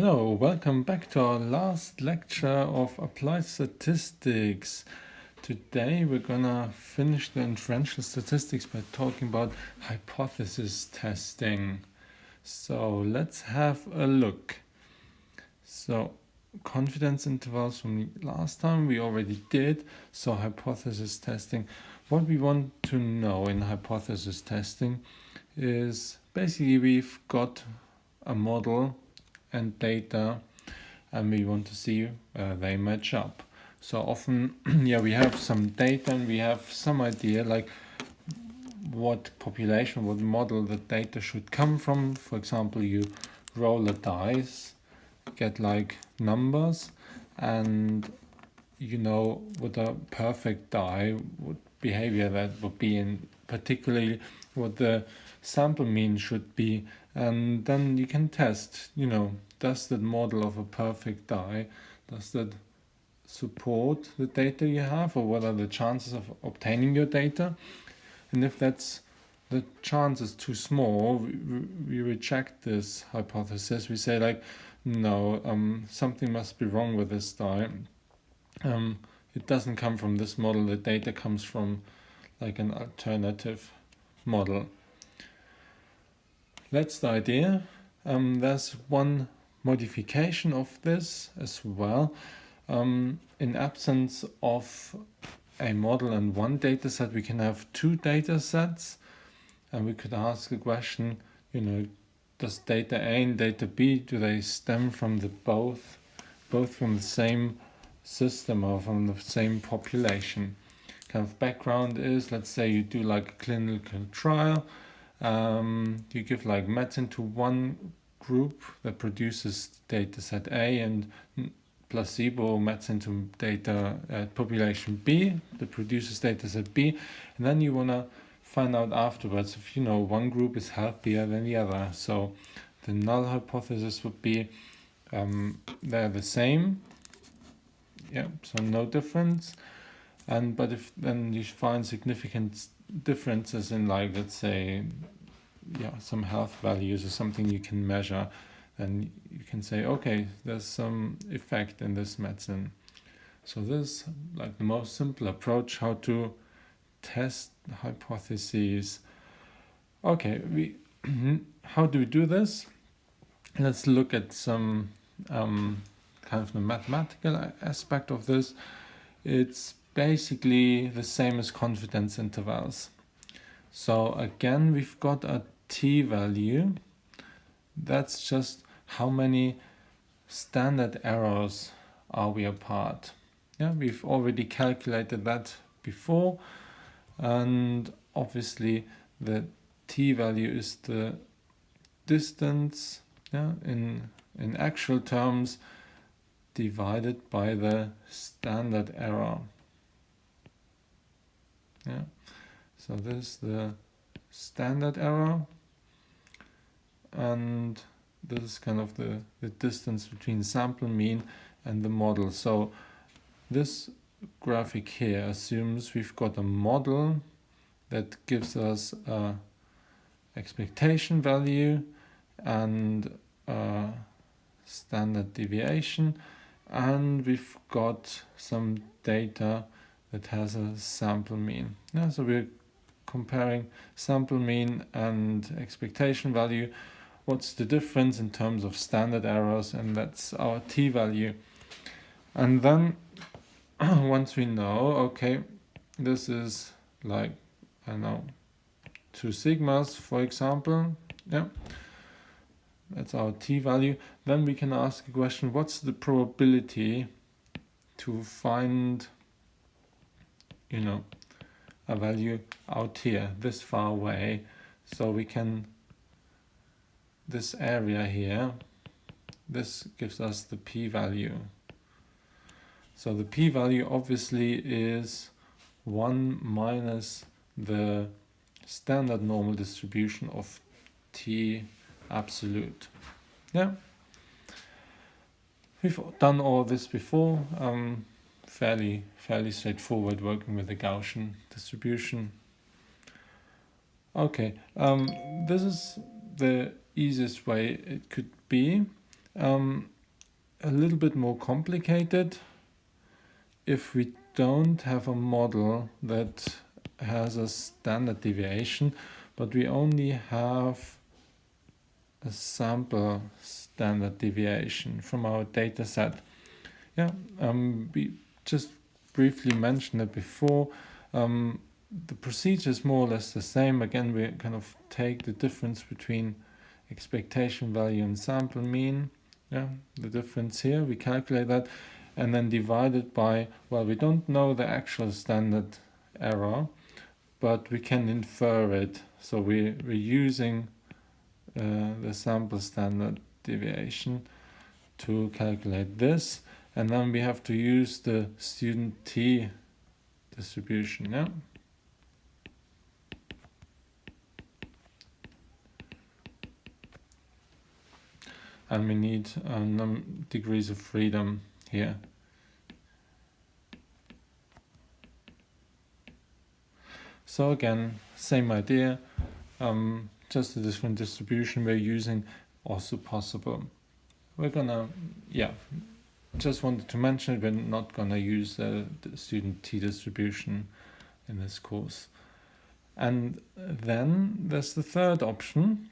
Hello, welcome back to our last lecture of Applied Statistics. Today we're gonna finish the inferential statistics by talking about hypothesis testing. So let's have a look. So confidence intervals from last time we already did. So hypothesis testing. What we want to know in hypothesis testing is basically we've got a model and data, and we want to see they match up. So often, we have some data and we have some idea like what population, what model the data should come from. For example, you roll a dice, get like numbers, and you know what a perfect die, what behavior that would be, and particularly what the sample mean should be. And then you can test, does that model of a perfect die, does that support the data you have, or what are the chances of obtaining your data? And if the chance is too small, we reject this hypothesis. We say like, no, something must be wrong with this die. It doesn't come from this model, the data comes from like an alternative model. That's the idea. There's one modification of this as well. In absence of a model and one data set, we can have two data sets, and we could ask a question, does data A and data B, do they stem from both from the same system or from the same population? Kind of background is, let's say you do like a clinical trial. You give like medicine to one group that produces data set A, and placebo medicine to data population B that produces data set B, and then you want to find out afterwards if one group is healthier than the other. So the null hypothesis would be they're the same, so no difference. But if then you find significant differences in, like, let's say, some health values or something you can measure, then you can say, okay, there's some effect in this medicine. So this is like the most simple approach how to test hypotheses. Okay, how do we do this? Let's look at some kind of the mathematical aspect of this. It's basically the same as confidence intervals. So again, we've got a t-value. That's just how many standard errors are we apart. We've already calculated that before, and obviously the t-value is the distance in actual terms divided by the standard error. So this is the standard error, and this is kind of the distance between sample mean and the model. So this graphic here assumes we've got a model that gives us a expectation value and a standard deviation, and we've got some data that has a sample mean. So we're comparing sample mean and expectation value. What's the difference in terms of standard errors? And that's our t-value. And then once we know, okay, this is like, 2 sigmas, for example. That's our t-value. Then we can ask a question, what's the probability to find a value out here, this far away? So we can, this area here, this gives us the p-value. So the p-value obviously is 1 minus the standard normal distribution of t absolute. We've done all this before. Fairly straightforward working with the Gaussian distribution. Okay, this is the easiest way it could be. a little bit more complicated if we don't have a model that has a standard deviation, but we only have a sample standard deviation from our data set. Yeah, we just briefly mentioned it before. The procedure is more or less the same. Again, we kind of take the difference between expectation value and sample mean. Yeah, the difference here, we calculate that and then divide it by, well, we don't know the actual standard error, but we can infer it. So we're using the sample standard deviation to calculate this, and then we have to use the student t distribution. Yeah. And we need degrees of freedom here. So again, same idea, just a different distribution we're using, also possible. We're gonna, just wanted to mention it, we're not gonna use the student t distribution in this course. And then there's the third option.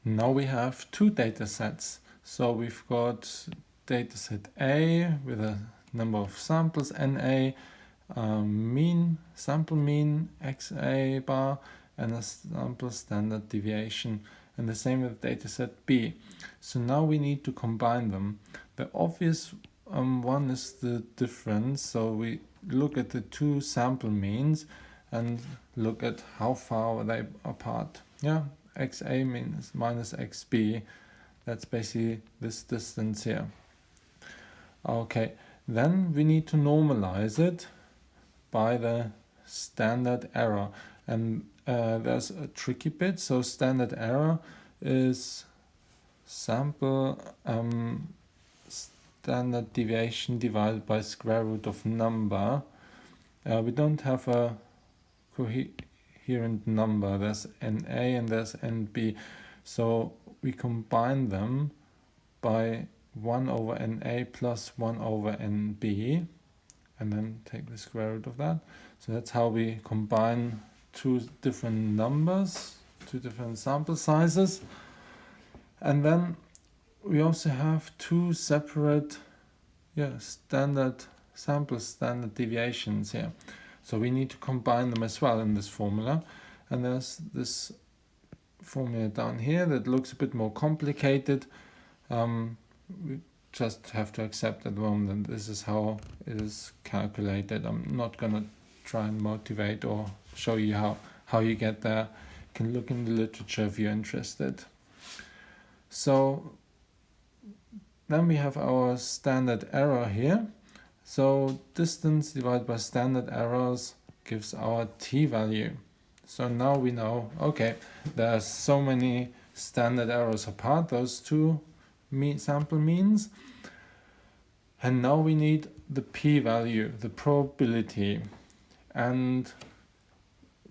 Now we have two data sets. So we've got dataset A with a number of samples, NA, sample mean, XA bar, and a sample standard deviation. And the same with dataset B. So now we need to combine them. The obvious one is the difference. So we look at the two sample means and look at how far they are apart. Yeah. XA means minus XB, that's basically this distance here. Okay, then we need to normalize it by the standard error, and there's a tricky bit. So standard error is sample standard deviation divided by square root of number. We don't have a coherent number. There's NA and there's NB, so we combine them by 1 over NA plus 1 over NB, and then take the square root of that. So that's how we combine two different numbers, two different sample sizes. And then we also have two separate standard deviations here. So we need to combine them as well in this formula. And there's this formula down here that looks a bit more complicated. We just have to accept at the moment that this is how it is calculated. I'm not going to try and motivate or show you how you get there. You can look in the literature if you're interested. So then we have our standard error here. So distance divided by standard errors gives our t value. So now we know, okay, there are so many standard errors apart, those two sample means. And now we need the p value, the probability. And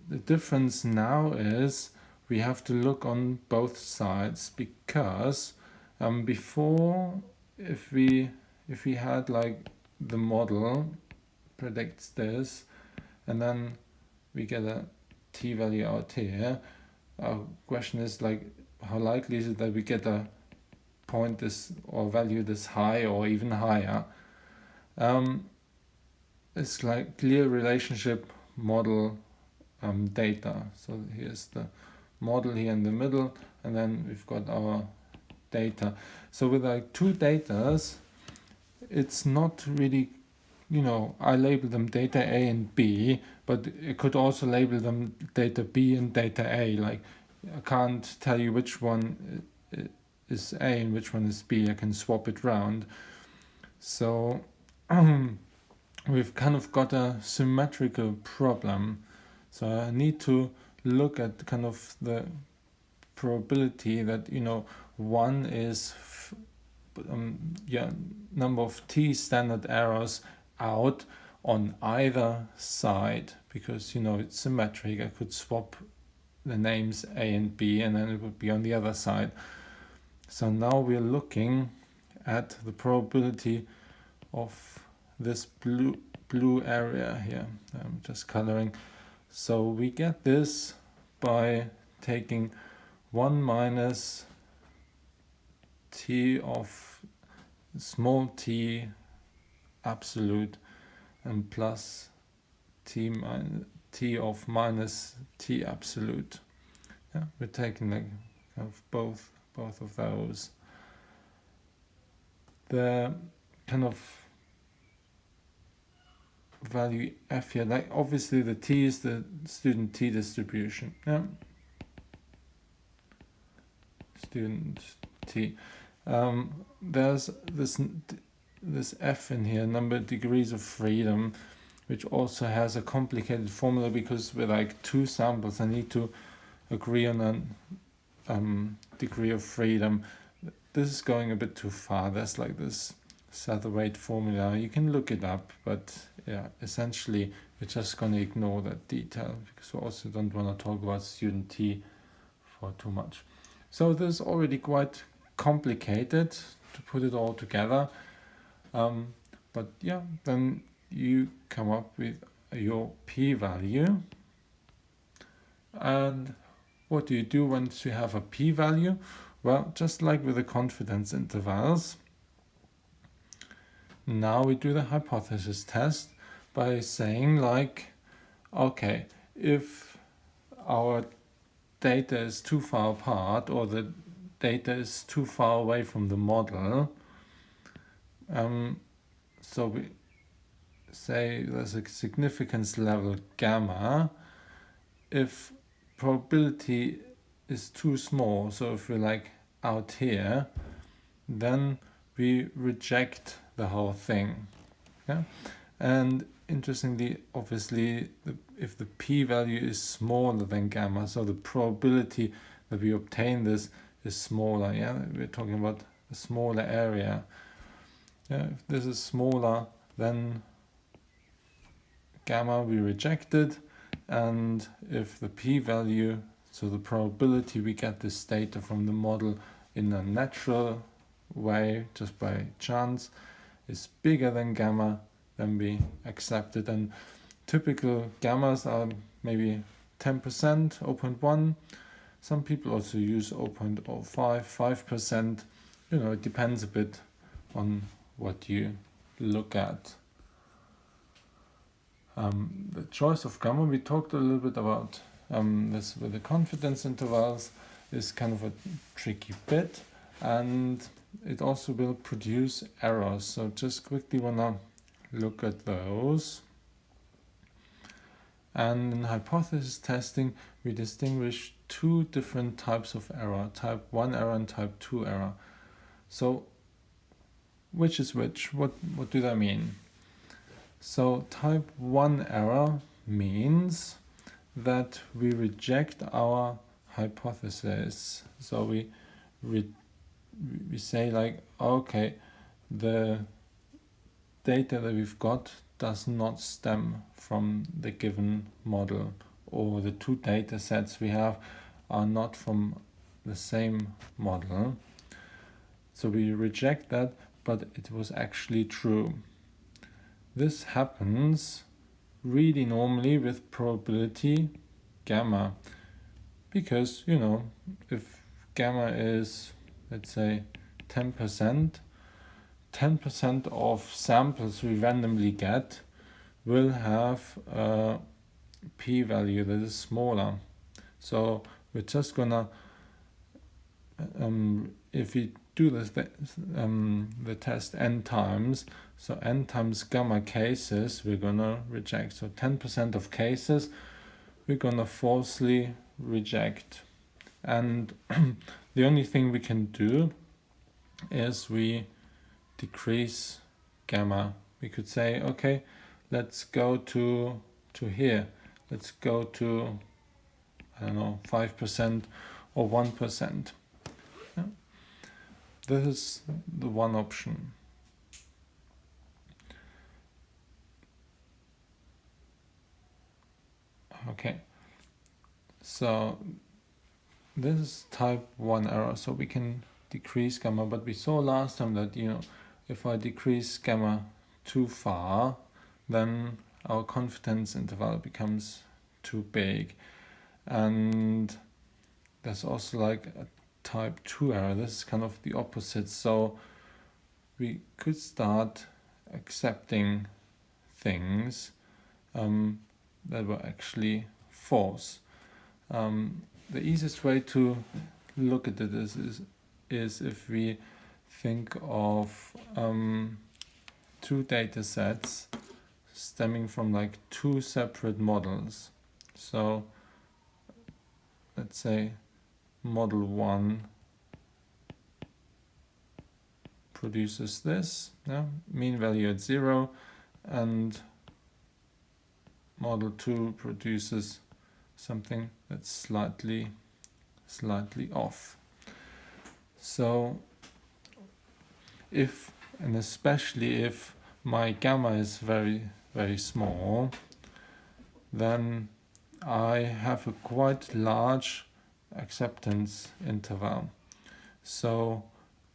the difference now is we have to look on both sides, because before, if we had like the model predicts this, and then we get a t value out here, our question is like, how likely is it that we get a point this or value this high or even higher? It's like clear relationship model data. So here's the model here in the middle, and then we've got our data. So with like two datas, it's not really, I label them data A and B, but it could also label them data B and data A. Like, I can't tell you which one is A and which one is B. I can swap it around. So we've kind of got a symmetrical problem. So I need to look at kind of the probability that, one is number of t standard errors out on either side, because it's symmetric. I could swap the names A and B, and then it would be on the other side. So now we're looking at the probability of this blue area here. I'm just coloring. So we get this by taking 1 minus t of small t absolute and plus t of minus t absolute. Yeah, we're taking like kind of both of those. The kind of value f here, like obviously the t is the student t distribution. Yeah, student t. There's this f in here, number of degrees of freedom, which also has a complicated formula because with like 2 samples I need to agree on a degree of freedom. This is going a bit too far. There's like this Satterthwaite formula. You can look it up, but yeah, essentially we're just going to ignore that detail because we also don't want to talk about student t for too much. So this is already quite complicated to put it all together. But yeah, then you come up with your p-value. And what do you do once you have a p-value? Well, just like with the confidence intervals, now we do the hypothesis test by saying like, okay, if our data is too far apart or the data is too far away from the model, so we say there's a significance level gamma. If probability is too small, so if we're like out here, then we reject the whole thing. Yeah, and interestingly, obviously, if the p-value is smaller than gamma, so the probability that we obtain this is smaller. Yeah, we're talking about a smaller area. Yeah, if this is smaller than gamma, we reject it, and if the p-value, so the probability we get this data from the model in a natural way, just by chance, is bigger than gamma, then we accept it. And typical gammas are maybe 10%, 0.1. Some people also use 0.05, 5%. You know, it depends a bit on what you look at. The choice of gamma, we talked a little bit about this with the confidence intervals, is kind of a tricky bit, and it also will produce errors. So just quickly wanna look at those. And in hypothesis testing, we distinguish 2 different types of error, type 1 error and type 2 error. So which is which? What do that mean? So type 1 error means that we reject our hypothesis. So we say like, okay, the data that we've got does not stem from the given model, or the 2 data sets we have are not from the same model. So we reject that, but it was actually true. This happens really normally with probability gamma, because, you know, if gamma is, let's say, 10%, 10% of samples we randomly get will have a p-value that is smaller. So we're just gonna, if we do this, the test n times, so n times gamma cases we're gonna reject. So 10% of cases we're gonna falsely reject. And the only thing we can do is we decrease gamma. We could say, okay, let's go to here. Let's go to, I don't know, 5% or 1%. Yeah. This is the one option. Okay, so this is type 1 error, so we can decrease gamma, but we saw last time that, you know, if I decrease gamma too far, then our confidence interval becomes too big. And there's also like a type 2 error. This is kind of the opposite. So we could start accepting things that were actually false. The easiest way to look at it is if we think of two data sets stemming from like two separate models. So let's say model 1 produces this, mean value at 0, and model 2 produces something that's slightly off. So if, and especially if my gamma is very, very small, then I have a quite large acceptance interval. So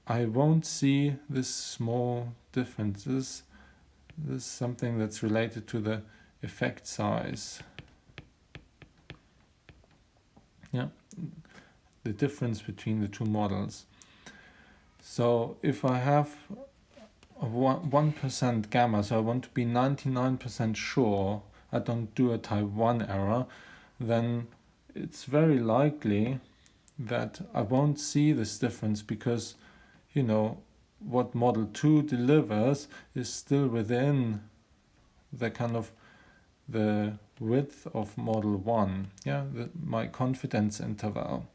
I won't see this small differences. This is something that's related to the effect size. Yeah, the difference between the two models. So if I have a 1% gamma, so I want to be 99% sure I don't do a type 1 error, then it's very likely that I won't see this difference because, you know, what model 2 delivers is still within the kind of the width of model 1, my confidence interval,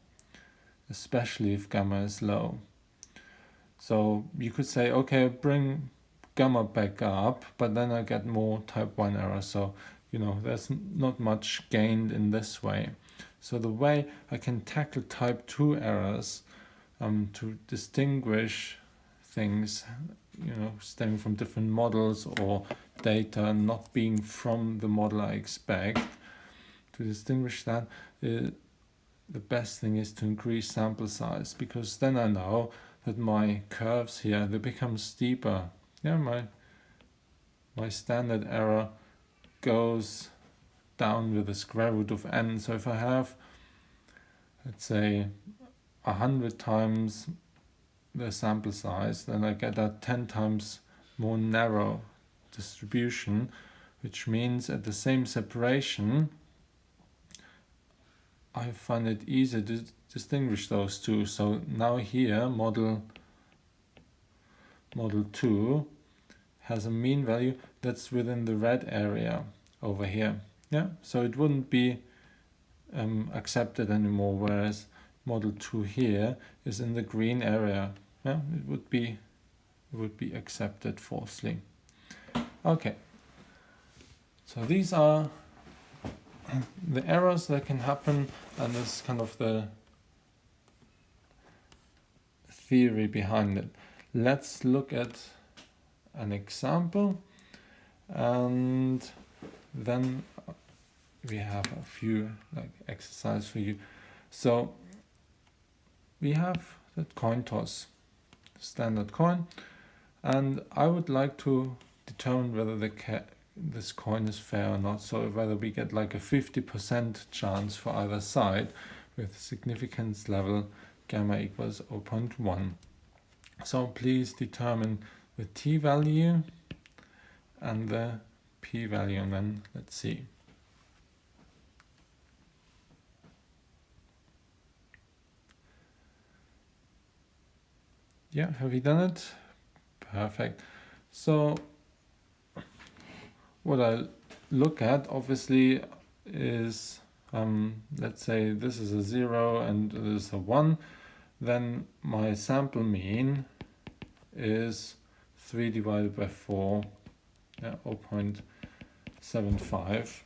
especially if gamma is low. So you could say, okay, bring gamma back up, but then I get more type 1 errors. So, you know, there's not much gained in this way. So the way I can tackle type 2 errors to distinguish things, you know, stemming from different models or data not being from the model I expect, to distinguish that, the best thing is to increase sample size, because then I know that my curves here, they become steeper. My standard error goes down with the square root of n. So if I have, let's say, 100 times the sample size, then I get a 10 times more narrow distribution, which means at the same separation, I find it easier to distinguish those two. So now here, model 2 has a mean value that's within the red area over here. So it wouldn't be accepted anymore, whereas model 2 here is in the green area. It would be accepted falsely. Okay, so these are the errors that can happen, and this is kind of the theory behind it. Let's look at an example, and then we have a few like exercise for you. So we have the coin toss, standard coin, and I would like to determine whether this coin is fair or not. So whether we get like a 50% chance for either side with significance level gamma equals 0.1. So please determine the t value and the p value, and then let's see. Yeah, have we done it? Perfect. So what I look at obviously is, let's say this is a 0 and this is a 1, then my sample mean is 3 divided by 4, 0.75.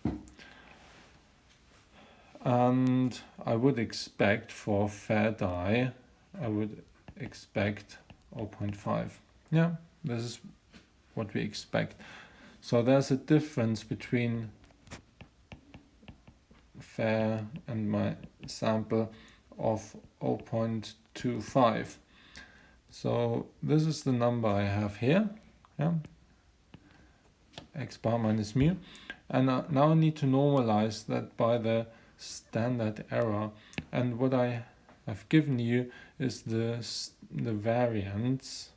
And I would expect for fair die, I would expect 0.5. This is what we expect. So there's a difference between fair and my sample of 0.25. So this is the number I have here, yeah, x bar minus mu. And now I need to normalize that by the standard error. And what I have given you is the variance.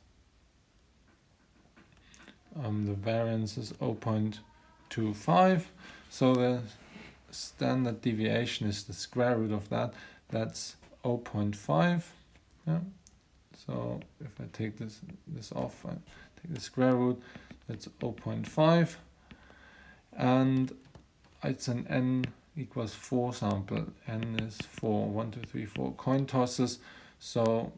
The variance is 0.25. So the standard deviation is the square root of that. That's 0.5. Yeah. So if I take this off, I take the square root, that's 0.5. And it's an n equals 4 sample. N is 4, 1, 2, 3, 4 coin tosses. So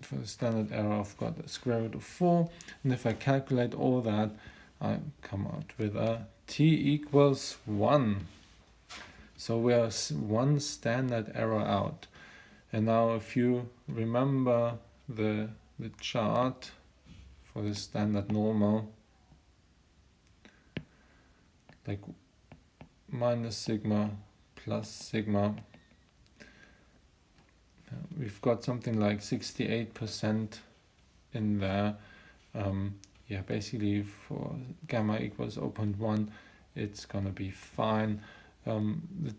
for the standard error, I've got the square root of 4. And if I calculate all that, I come out with a t equals 1. So we are one standard error out. And now if you remember the chart for the standard normal, like minus sigma plus sigma, we've got something like 68% in there. Yeah, basically for gamma equals 0.1, it's gonna be fine. The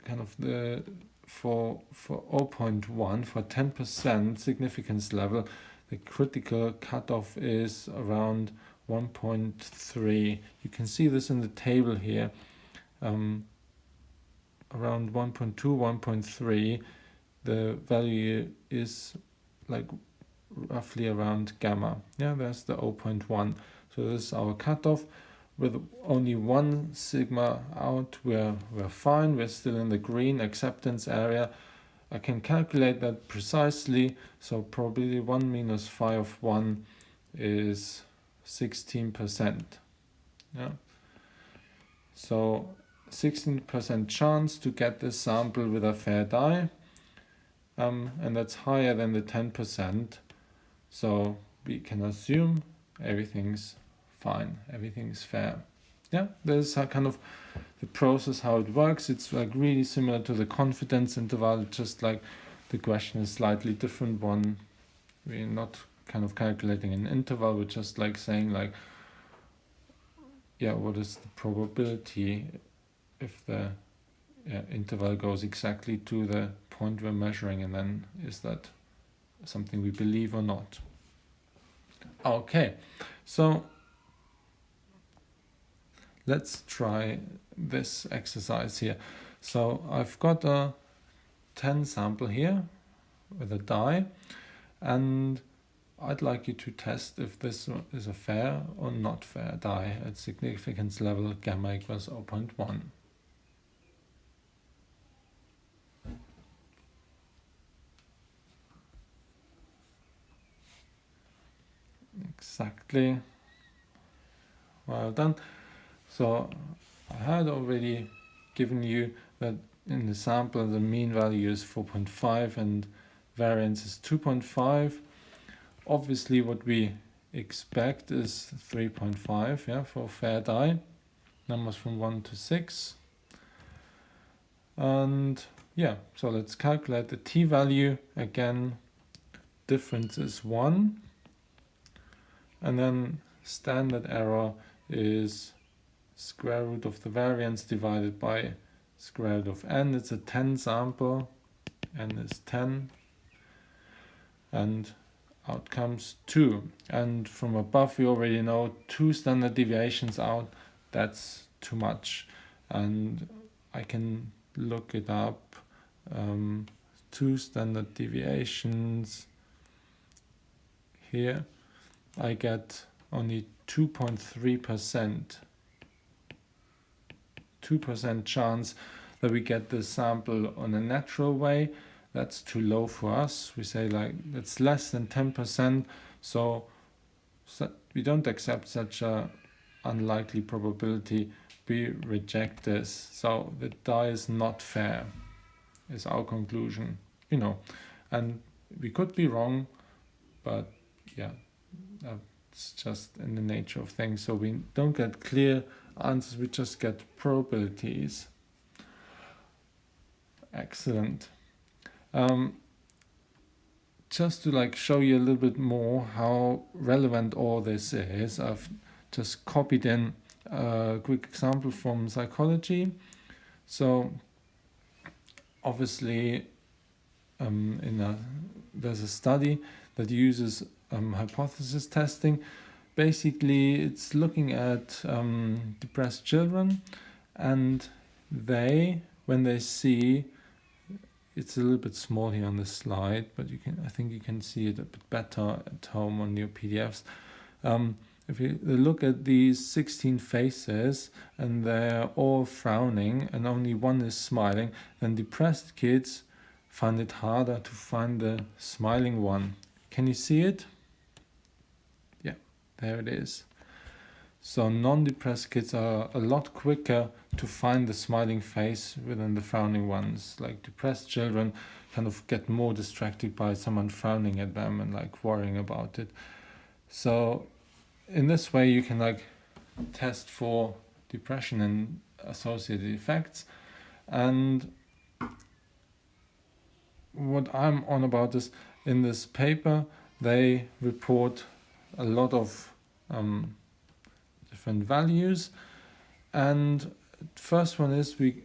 kind of the for 0.1, for 10% significance level, the critical cutoff is around 1.3. You can see this in the table here. Around 1.2, 1.3, the value is like roughly around gamma. Yeah, that's the 0.1. So this is our cutoff. With only one sigma out, we're fine. We're still in the green acceptance area. I can calculate that precisely. So probability 1 minus phi of 1 is 16%. Yeah. So 16% chance to get this sample with a fair die. And that's higher than the 10%. So we can assume everything's fine, everything's fair. Yeah, this is kind of the process, how it works. It's like really similar to the confidence interval, just like the question is slightly different one. We're not kind of calculating an interval, we're just like saying like, yeah, what is the probability if the interval goes exactly to the point we're measuring, and then is that something we believe or not. Okay, so let's try this exercise here. So I've got a 10 sample here with a die, and I'd like you to test if this is a fair or not fair die at significance level gamma equals 0.1. Exactly. Well done. So I had already given you that in the sample the mean value is 4.5 and variance is 2.5. Obviously what we expect is 3.5, yeah, for fair die. Numbers from 1 to 6. And yeah, so let's calculate the t-value. Again, difference is 1. And then standard error is square root of the variance divided by square root of n. It's a 10 sample, n is 10, and out comes 2. And from above we already know 2 standard deviations out, that's too much. And I can look it up. 2 standard deviations here, I get only 2.3%. 2% chance that we get the sample on a natural way. That's too low for us. We say like that's less than 10%. So we don't accept such a unlikely probability. We reject this. So the die is not fair, is our conclusion. You know, and we could be wrong, but yeah, that's just in the nature of things. So we don't get clear answers, we just get probabilities. Excellent. just to like show you a little bit more how relevant all this is, I've just copied in a quick example from psychology. So obviously there's a study that uses hypothesis testing. Basically, it's looking at depressed children, and when they see, it's a little bit small here on the slide, but I think you can see it a bit better at home on your PDFs. If you look at these 16 faces and they're all frowning and only one is smiling, then depressed kids find it harder to find the smiling one. Can you see it? Yeah, there it is. So non-depressed kids are a lot quicker to find the smiling face within the frowning ones. Like depressed children kind of get more distracted by someone frowning at them and like worrying about it. So in this way you can like test for depression and associated effects. And what I'm on about is, in this paper they report a lot of different values, and first one is we've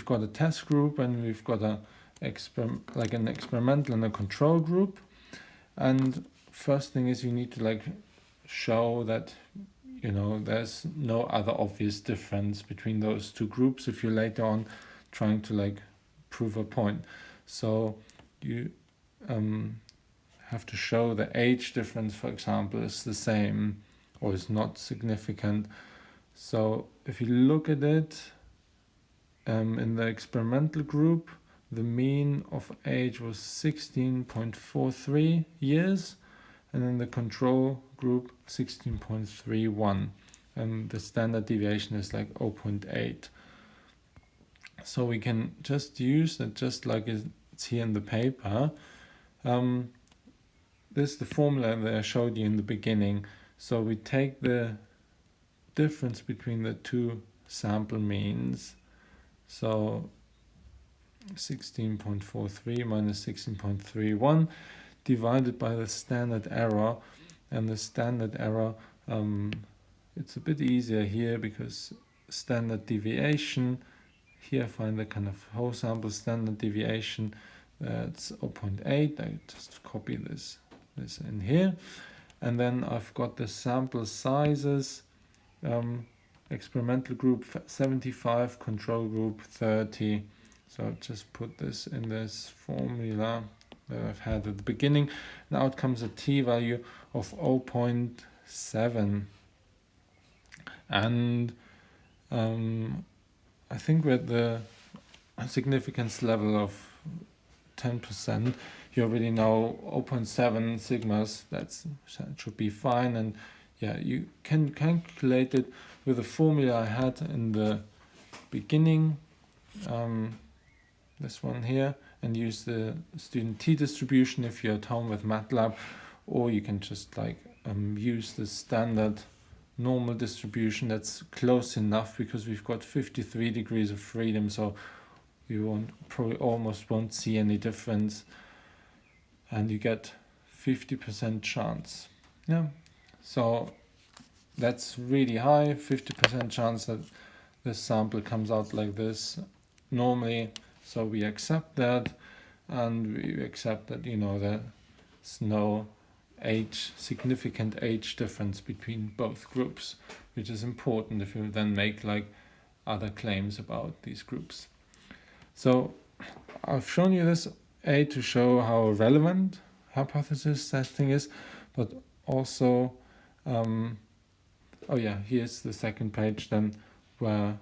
got a test group and we've got an experimental and a control group. And first thing is you need to like show that there's no other obvious difference between those two groups if you're later on trying to like prove a point. So you have to show the age difference, for example, is the same or is not significant. So if you look at it, in the experimental group, the mean of age was 16.43 years, and in the control group 16.31, and the standard deviation is like 0.8. So we can just use that, just like it's here in the paper. This is the formula that I showed you in the beginning. So we take the difference between the two sample means. So 16.43 minus 16.31 divided by the standard error. And the standard error, it's a bit easier here because standard deviation, here I find the kind of whole sample standard deviation, that's 0.8. I just copy this in here. And then I've got the sample sizes, experimental group 75, control group 30. So I'll just put this in this formula that I've had at the beginning. Now it comes a t-value of 0.7. And I think we're at the significance level of 10%. You already know 0.7 sigmas, that should be fine. And yeah, you can calculate it with the formula I had in the beginning, this one here, and use the student t-distribution if you're at home with MATLAB, or you can just like use the standard normal distribution. That's close enough because we've got 53 degrees of freedom, so you probably almost won't see any difference, and you get 50% chance. Yeah, so that's really high, 50% chance that this sample comes out like this normally. So we accept that, and we accept that there's no significant age difference between both groups, which is important if you then make like other claims about these groups. So I've shown you this to show how relevant hypothesis testing is, but also here's the second page then where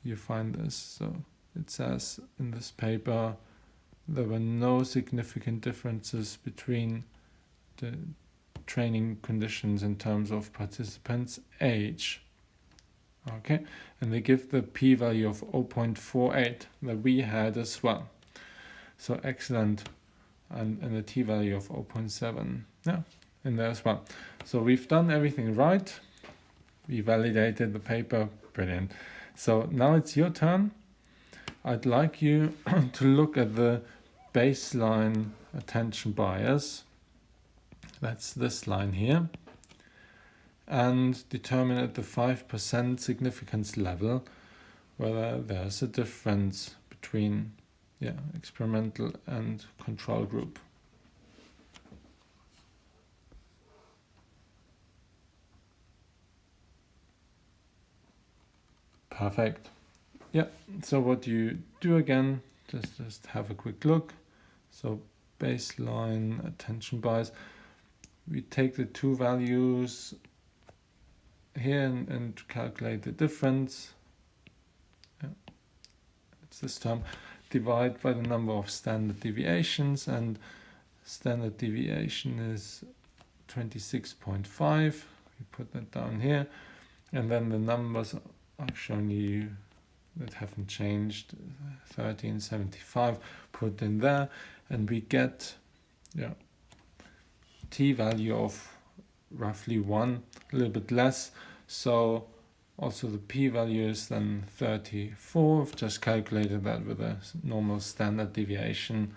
you find this. So it says in this paper there were no significant differences between the training conditions in terms of participants' age. Okay, and they give the p-value of 0.48 that we had as well. So excellent, and a t-value of 0.7, in there as well. So we've done everything right. We validated the paper, brilliant. So now it's your turn. I'd like you to look at the baseline attention bias, that's this line here, and determine at the 5% significance level whether there's a difference between experimental and control group. Perfect. Yeah, so what you do again, just have a quick look. So baseline attention bias, we take the two values here and calculate the difference. It's this term, divide by the number of standard deviations, and standard deviation is 26.5. We put that down here, and then the numbers I've shown you that haven't changed, 1375, put in there, and we get t value of roughly 1, a little bit less. So also the p-value is then 34. I've just calculated that with a normal standard deviation,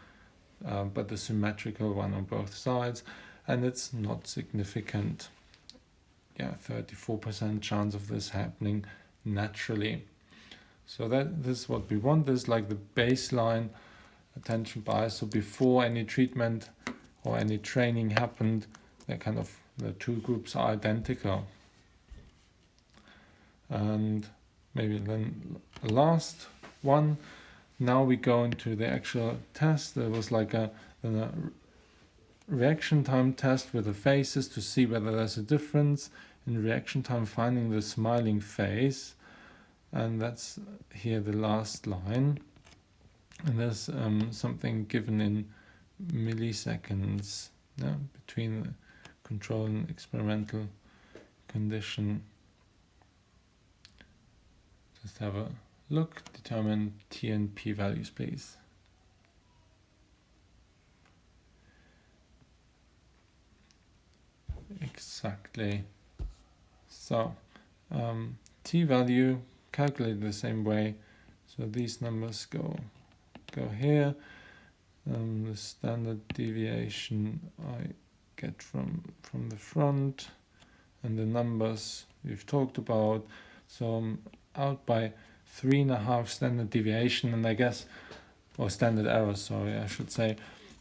but the symmetrical one on both sides, and it's not significant. 34% chance of this happening naturally. So this is what we want. This is like the baseline attention bias. So before any treatment or any training happened, the two groups are identical. And maybe then last one. Now we go into the actual test. There was like a reaction time test with the faces to see whether there's a difference in reaction time, finding the smiling face, and that's here the last line, and there's something given in milliseconds between the control and experimental condition. Just have a look, determine t and p values, please. Exactly. So t value calculated the same way. So these numbers go here. The standard deviation I get from the front, and the numbers we've talked about. So I'm out by 3.5 standard deviation, and I guess, or standard error, sorry, I should say.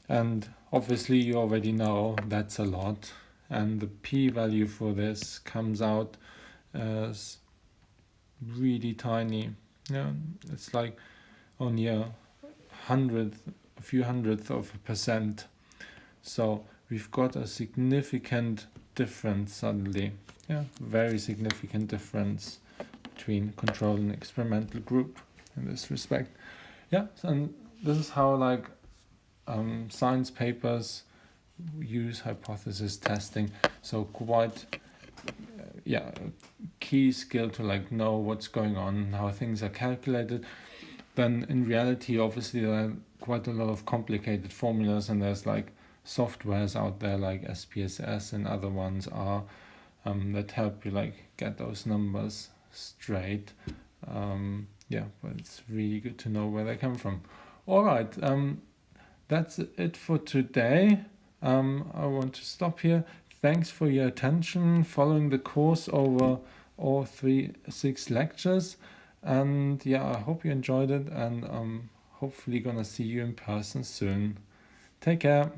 And obviously you already know that's a lot. And the p-value for this comes out as really tiny. It's like only a few hundredths of a percent. So we've got a significant difference suddenly. Very significant difference between control and experimental group in this respect. And this is how science papers use hypothesis testing. So quite a key skill to know what's going on, how things are calculated. Then in reality, obviously there are quite a lot of complicated formulas, and there's softwares out there like SPSS and other ones are that help you get those numbers straight. But it's really good to know where they come from. All right, that's it for today. I want to stop here. Thanks for your attention, following the course over all 6 lectures. And I hope you enjoyed it, and I'm hopefully gonna see you in person soon. Take care.